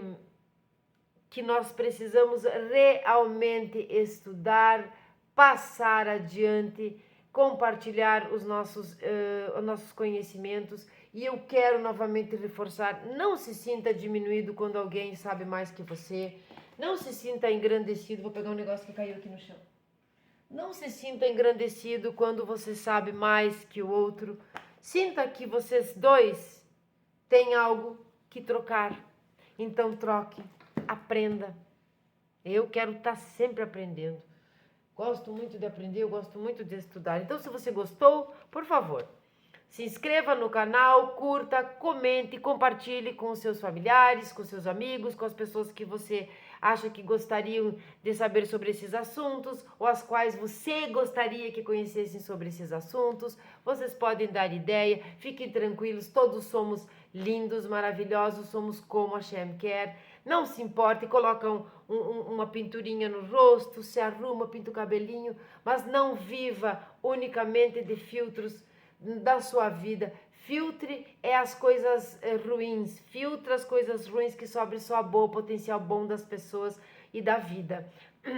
nós precisamos realmente estudar, passar adiante, compartilhar os nossos conhecimentos. E eu quero novamente reforçar, não se sinta diminuído quando alguém sabe mais que você. Não se sinta engrandecido. Vou pegar um negócio que caiu aqui no chão. Não se sinta engrandecido quando você sabe mais que o outro. Sinta que vocês dois têm algo que trocar. Então troque, aprenda. Eu quero estar sempre aprendendo. Gosto muito de aprender, eu gosto muito de estudar. Então, se você gostou, por favor, se inscreva no canal, curta, comente, compartilhe com os seus familiares, com seus amigos, com as pessoas que você acha que gostariam de saber sobre esses assuntos, ou as quais você gostaria que conhecessem sobre esses assuntos. Vocês podem dar ideia, fiquem tranquilos, todos somos lindos, maravilhosos, somos como a Hashem quer. Não se importe, coloca uma pinturinha no rosto, se arruma, pinta o cabelinho, mas não viva unicamente de filtros da sua vida. Filtre as coisas ruins, filtre as coisas ruins que sobem só boa, potencial bom das pessoas e da vida.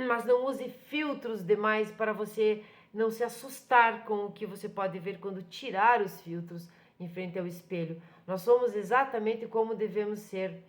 Mas não use filtros demais para você não se assustar com o que você pode ver quando tirar os filtros em frente ao espelho. Nós somos exatamente como devemos ser.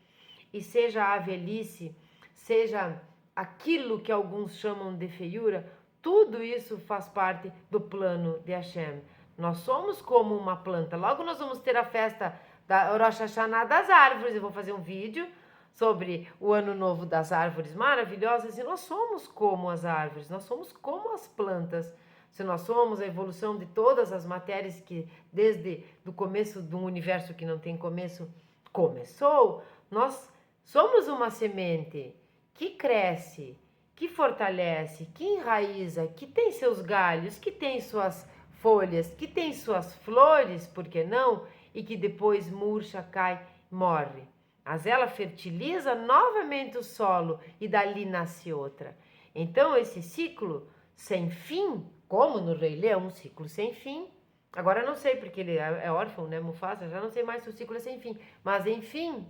E seja a velhice, seja aquilo que alguns chamam de feiura, tudo isso faz parte do plano de Hashem. Nós somos como uma planta. Logo nós vamos ter a festa da Rosh Hashanah das árvores. Eu vou fazer um vídeo sobre o ano novo das árvores maravilhosas. E nós somos como as árvores, nós somos como as plantas. Se nós somos a evolução de todas as matérias que desde o começo de um universo que não tem começo, começou, nós somos uma semente que cresce, que fortalece, que enraiza, que tem seus galhos, que tem suas folhas, que tem suas flores, por que não? E que depois murcha, cai, morre. Mas ela fertiliza novamente o solo e dali nasce outra. Então esse ciclo sem fim, como no Rei Leão, um ciclo sem fim. Agora eu não sei porque ele é órfão, né, Mufasa? Já não sei mais se o ciclo é sem fim. Mas enfim,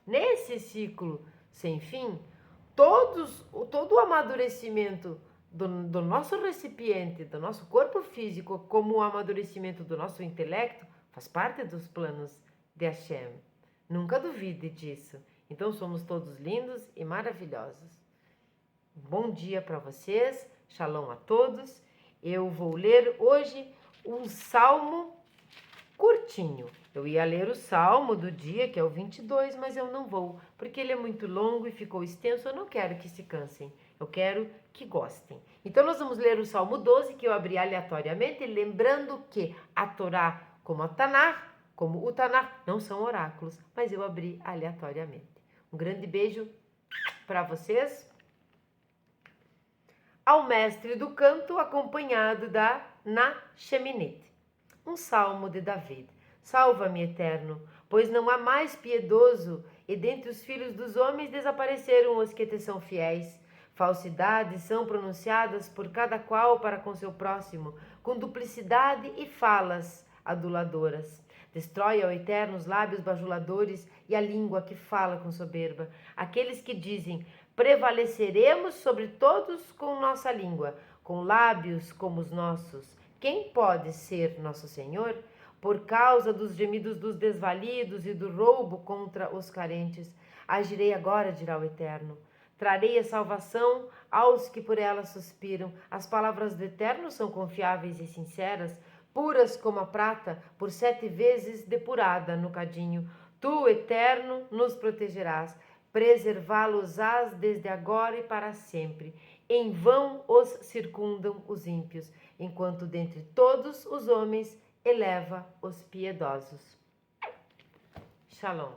nesse ciclo sem fim, todo o amadurecimento do nosso recipiente, do nosso corpo físico, como o amadurecimento do nosso intelecto, faz parte dos planos de Hashem. Nunca duvide disso. Então somos todos lindos e maravilhosos. Bom dia para vocês, shalom a todos. Eu vou ler hoje um salmo curtinho. Eu ia ler o salmo do dia, que é o 22, mas eu não vou, porque ele é muito longo e ficou extenso. Eu não quero que se cansem, eu quero que gostem. Então nós vamos ler o salmo 12, que eu abri aleatoriamente, lembrando que a Torá, como o Tanakh, não são oráculos, mas eu abri aleatoriamente. Um grande beijo para vocês. Ao mestre do canto, acompanhado da Na Sheminit. Um salmo de David. Salva-me, Eterno, pois não há mais piedoso, e dentre os filhos dos homens desapareceram os que te são fiéis. Falsidades são pronunciadas por cada qual para com seu próximo, com duplicidade e falas aduladoras. Destrói ao Eterno os lábios bajuladores e a língua que fala com soberba. Aqueles que dizem, prevaleceremos sobre todos com nossa língua, com lábios como os nossos. Quem pode ser nosso Senhor? Por causa dos gemidos dos desvalidos e do roubo contra os carentes, agirei agora, dirá o Eterno. Trarei a salvação aos que por ela suspiram. As palavras do Eterno são confiáveis e sinceras, puras como a prata, por 7 vezes depurada no cadinho. Tu, Eterno, nos protegerás. Preservá-los-ás desde agora e para sempre. Em vão os circundam os ímpios, enquanto dentre todos os homens eleva os piedosos. Shalom.